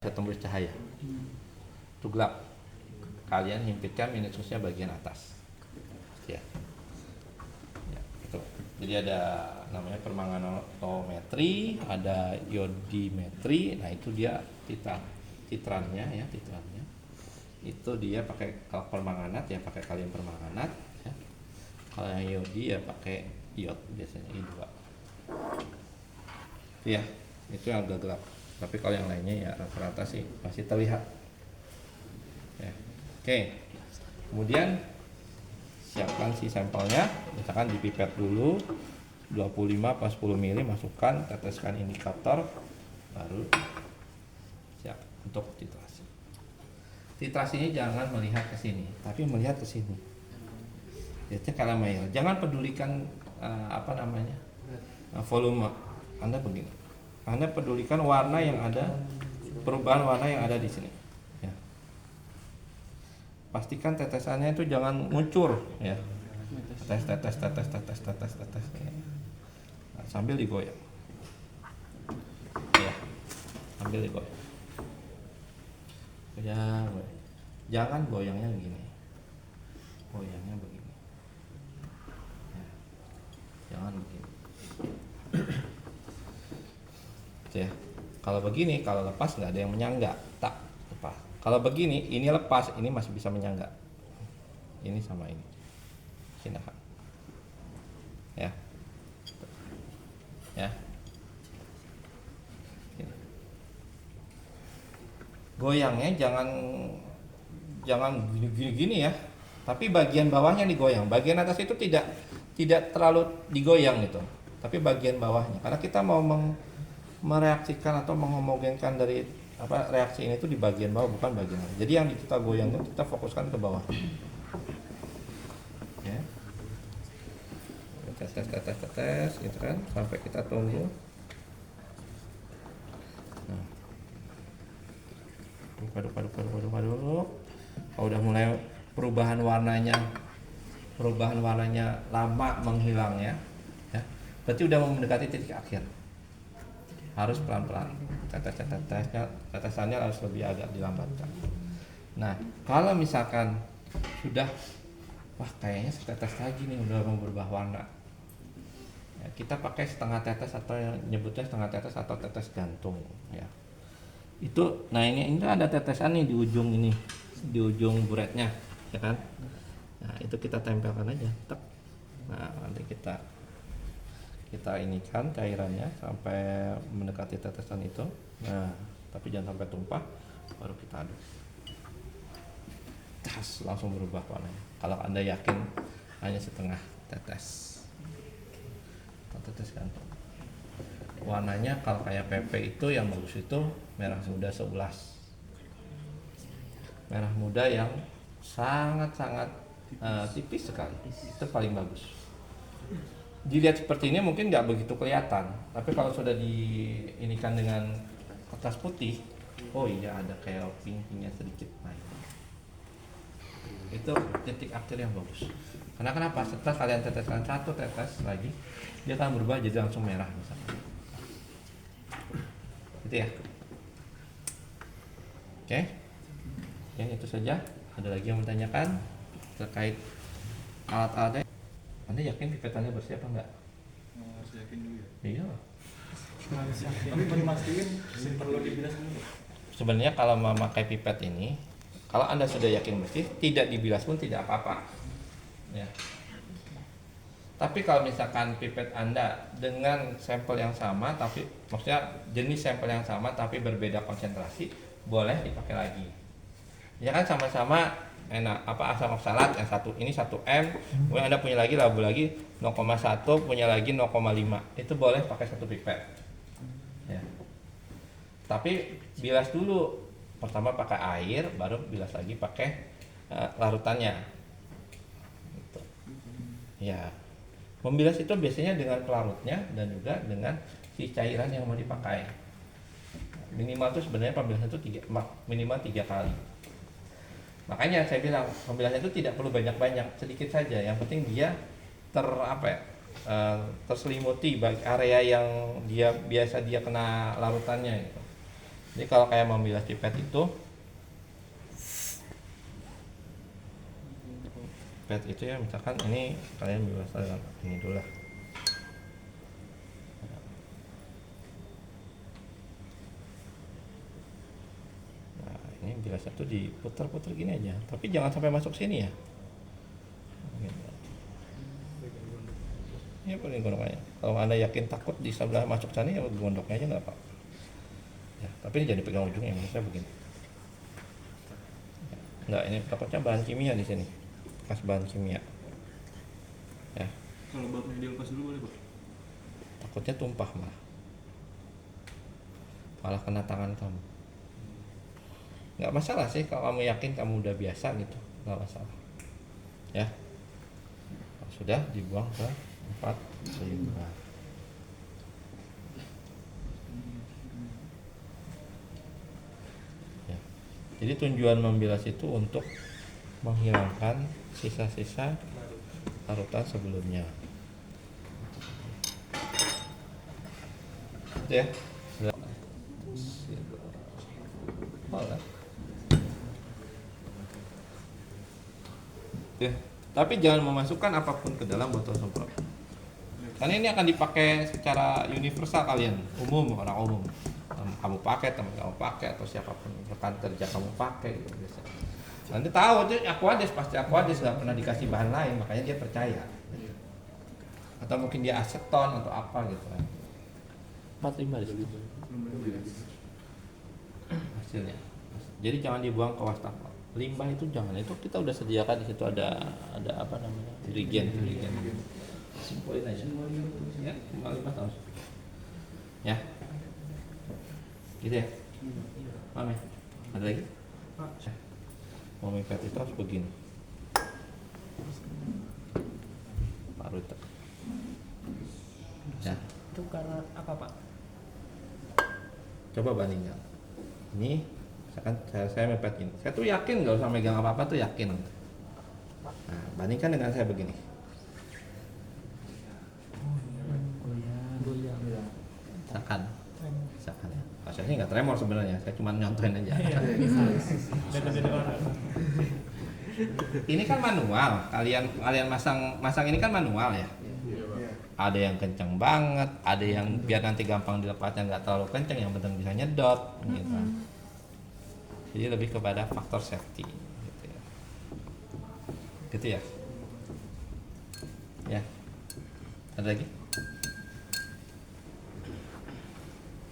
bisa tembus cahaya. Itu gelap. Kalian himpitkan minusnya bagian atas. Ya. Ya, itu. Jadi ada namanya permanganometri, ada iodimetri. Nah, itu dia titrannya ya, titrannya. Itu dia pakai kalau permanganat ya pakai kalium permanganat ya. Kalau yang iodi ya pakai iod biasanya I2. Ya, itu yang agak gelap. Tapi kalau yang lainnya ya rata-rata sih masih terlihat. Ya. Oke. Kemudian siapkan si sampelnya, misalkan dipipet dulu 25 pas 10 ml, masukkan, teteskan indikator, baru siap untuk titrasi. Titrasinya jangan melihat ke sini, tapi melihat ke sini. Jadi kalau mail, jangan pedulikan volume. Anda begini. Anda pedulikan warna yang ada, perubahan warna yang ada di sini. Ya. Pastikan tetesannya itu jangan ngucur, ya. Tetes. Ya. Nah, sambil digoyang. Ya. Sambil digoyang. Goyang. Jangan goyangnya begini. Goyangnya begini. Ya. Jangan begini. Ya. Kalau begini, kalau lepas nggak ada yang menyangga, tak lepas. Kalau begini, ini lepas, ini masih bisa menyangga. Ini sama ini. Silakan. Ya. Ya. Gini. Goyangnya jangan gini ya. Tapi bagian bawahnya digoyang. Bagian atas itu tidak terlalu digoyang gitu. Tapi bagian bawahnya, karena kita mau mereaksikan atau menghomogenkan dari reaksi ini tuh di bagian bawah, bukan bagian atas. Jadi yang kita goyang itu kita fokuskan ke bawah. Ya. Tetes gitu kan sampai kita tunggu. Nah. Padu. Kalau udah mulai perubahan warnanya lama menghilangnya, ya. Berarti udah mau mendekati titik akhir. Harus pelan-pelan, tetesannya harus lebih agak dilambatkan. Nah, kalau misalkan sudah, wah kayaknya setetes lagi nih udah mau berubah warna, ya, kita pakai setengah tetes atau yang nyebutnya setengah tetes atau tetes gantung, ya. Itu, nah ini ada tetesan nih di ujung ini, di ujung buretnya, ya kan? Nah itu kita tempelkan aja, tek. Nah nanti kita ini kan cairannya sampai mendekati tetesan itu. Nah, tapi jangan sampai tumpah, baru kita aduk. Tas, langsung berubah warnanya. Kalau Anda yakin hanya setengah tetes. Tetes gantung. Warnanya kalau kayak PP itu yang bagus itu merah muda 11. Merah muda yang sangat-sangat tipis sekali. Itu paling bagus. Dilihat seperti ini mungkin nggak begitu kelihatan, tapi kalau sudah diinikan dengan kertas putih, oh iya ada kayak pinknya sedikit. Nah, itu titik akhir yang bagus. Karena kenapa? Setelah kalian teteskan satu tetes lagi, dia akan berubah jadi langsung merah misalnya. Gitu ya. Oke. Ya, itu saja. Ada lagi yang menanyakan terkait alat-alatnya? Anda yakin pipetannya bersih apa enggak? Harus yakin dulu ya? Iya. Tapi memastikan perlu dibilas dulu. Sebenarnya kalau memakai pipet ini, kalau Anda sudah yakin bersih, tidak dibilas pun tidak apa-apa. Ya. Tapi kalau misalkan pipet Anda dengan sampel yang sama, tapi maksudnya jenis sampel yang sama tapi berbeda konsentrasi, boleh dipakai lagi. Ya kan sama-sama enak, asam oksalat yang satu ini 1 M, kemudian Anda punya lagi labu lagi 0,1, punya lagi 0,5, itu boleh pakai satu pipet. Ya. Tapi bilas dulu, pertama pakai air, baru bilas lagi pakai larutannya. Gitu. Ya, membilas itu biasanya dengan pelarutnya dan juga dengan si cairan yang mau dipakai. Minimal tuh sebenarnya pembilasan itu minimal 3 kali. Makanya saya bilang pembilasan itu tidak perlu banyak-banyak, sedikit saja. Yang penting dia terselimuti bagi area yang dia biasa kena larutannya gitu. Jadi kalau kayak membilas pipet itu, ya misalkan ini kalian bilas dengan ini dulu lah. Nah ini bilasnya tuh diputar-putar gini aja, tapi jangan sampai masuk sini ya. Gitu. Ya paling gondok aja. Kalau anda yakin takut di sebelah masuk sana ya gondoknya aja nggak apa. Ya, tapi ini jadi pegang ujungnya, maksudnya begini. Ya, enggak, ini takutnya bahan kimia di sini, bekas bahan kimia. Ya, Kalau babnya dilepas dulu boleh Pak? takutnya tumpah malah kena tangan kamu. Nggak masalah sih kalau kamu yakin kamu udah biasa gitu, nggak masalah. Ya, kalau sudah dibuang ke tempat limbah. Ya. Jadi tujuan membilas itu untuk menghilangkan sisa-sisa larutan sebelumnya. Itu ya. Boleh. Ya. Tapi jangan memasukkan apapun ke dalam botol semprot. Karena ini akan dipakai secara universal kalian, orang umum. Kamu pakai, teman kamu pakai, atau siapapun rekan kerja kamu pakai gitu biasa. Nanti tahu tuh Aquades, pasti Aquades, nggak pernah dikasih bahan lain, makanya dia percaya. Atau mungkin dia aseton atau apa gitu kan. 45 di situ hasilnya. Jadi jangan dibuang ke wastafel. Limbah itu jangan, itu kita udah sediakan di situ ada apa namanya, dirigen. Simpulin aja. Ya, cuma 5 tahun. Ya. Gitu ya. Paham ya? Ada lagi? Mau mepet itu harus begini. Baru itu. Ya. Itu karena apa Pak? Coba bandingkan. Ini misalkan saya mepet ini. Saya tuh yakin nggak usah megang apa-apa tuh yakin. Nah, bandingkan dengan saya begini. Goyang. Misalkan ya. Maksudnya nggak tremor sebenarnya. Saya cuma nyontohin aja. Ini kan manual. Kalian masang ini kan manual ya. Ada yang kenceng banget, ada yang biar nanti gampang dilepasnya nggak terlalu kenceng, yang penting bisa nyedot gitu. Jadi lebih kepada faktor safety gitu ya. Ya, ada lagi?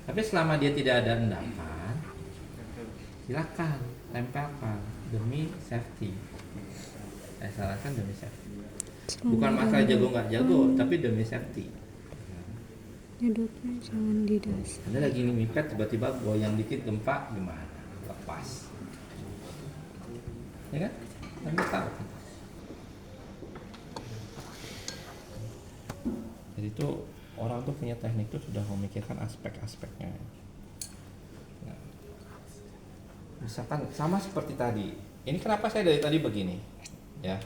Tapi selama dia tidak ada endapan, silakan tempelkan demi safety. Saya sarankan demi safety. Bukan masalah jago nggak jago, tapi demi safety. Nyedotnya jangan di dasar. Anda lagi mipet tiba-tiba goyang dikit gempa gimana? Lepas. Ya kan? Anda tahu. Jadi itu orang tuh punya teknik tuh sudah memikirkan aspek-aspeknya. Nah, misalkan sama seperti tadi. Ini kenapa saya dari tadi begini? Ya,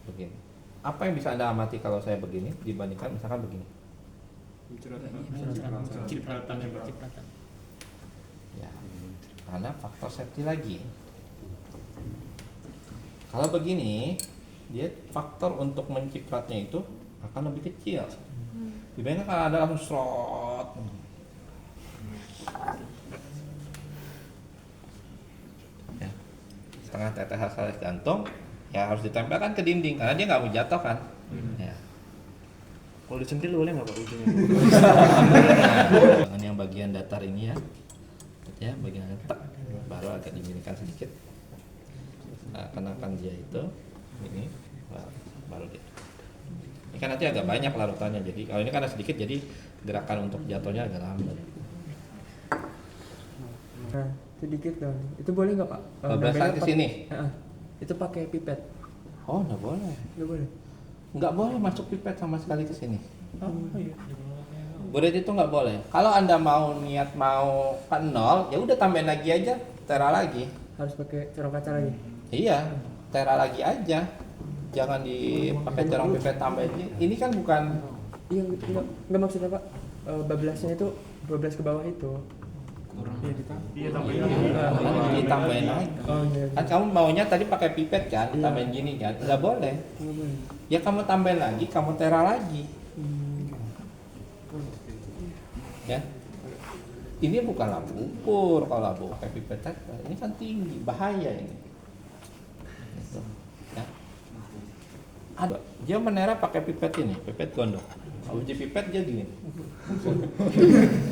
begini. Apa yang bisa Anda amati kalau saya begini dibandingkan misalkan begini? Cipratan. Ya, karena faktor safety lagi. Kalau begini, dia faktor untuk mencipratnya itu akan lebih kecil. Dibandingkan kalau ada langsung serot. Ya, setengah tetes salis jantung. Ya harus ditempelkan ke dinding karena dia nggak mau jatuh kan. Ya. Kalau disentil boleh nggak Pak ujungnya? Dengan yang bagian datar ini ya bagian tak baru agak dimiringkan sedikit. Nah, kenakan dia itu ini baru dia. Ini kan nanti agak banyak larutannya, jadi kalau ini karena sedikit jadi gerakan untuk jatuhnya agak lambat. Nah, sedikit dong. Itu boleh nggak Pak? Bablasan ke sini. Itu pakai pipet. Oh, nggak boleh. Nggak boleh. Nggak boleh masuk pipet sama sekali ke sini. Oh iya. Buret itu nggak boleh. Kalau Anda mau niat mau ke nol, ya udah tambahin lagi aja, tera lagi. Harus pakai corong kaca lagi. Iya, tera lagi aja. Jangan dipakai corong pipet tambahin. Ini kan bukan. Iya, nggak maksudnya Pak. Bablasnya itu bablas ke bawah itu. Iya ditambah. Iya tambahin. Kan ditambahin lagi. Oh iya. Kan kamu maunya tadi pakai pipet kan, Iya. tambahin gini kan, nggak boleh. Nggak boleh. Ya kamu tambahin lagi, kamu tera lagi, Hmm. ya. Ini bukan lampu ukur kalau lampu pakai pipet tetra, ini kan tinggi, bahaya ini. Gitu, ya. Ada, dia menera pakai pipet ini, pipet gondok. Kalau uji pipet dia gini.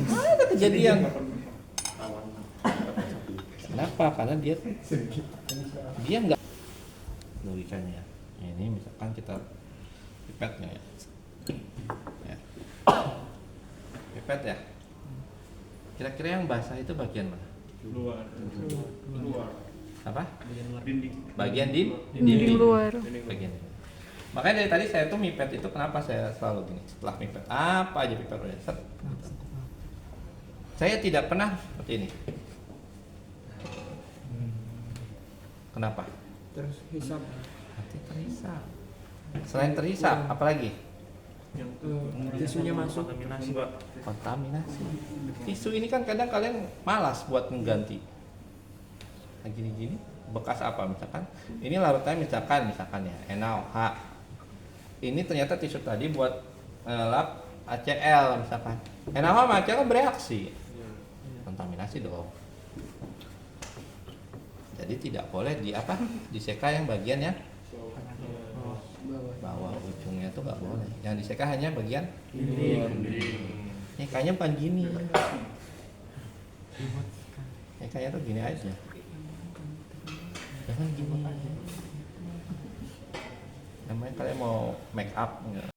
Ada kejadian. Kenapa? Karena dia nggak logikanya. Ini misalkan kita pipetnya ya. Pipet ya. Kira-kira yang basah itu bagian mana? Luar. Apa? Dinding. Bagian Dinding luar. Bagian ini. Makanya dari tadi saya tuh mipet itu kenapa saya selalu gini setelah mipet apa aja pipet udah set. Saya tidak pernah seperti ini. Kenapa? Terus hisap. Nanti terhisap. Selain terhisap, apalagi? Yang Tisunya masuk. kontaminasi. Kontaminasi. Tisu ini kan kadang kalian malas buat mengganti. Nah gini-gini, bekas apa misalkan? Ini larutannya misalkan ya NaOH. Ini ternyata tisu tadi buat lap ACL misalkan. NaOH sama ACL kan bereaksi. Kontaminasi dong. Jadi tidak boleh diseka yang bagian yang bawah ujungnya itu nggak boleh. Yang diseka hanya bagian ini kayaknya bukan gini. Ini kayaknya tuh gini aja. Jangan gini. Namanya kalian mau make up enggak?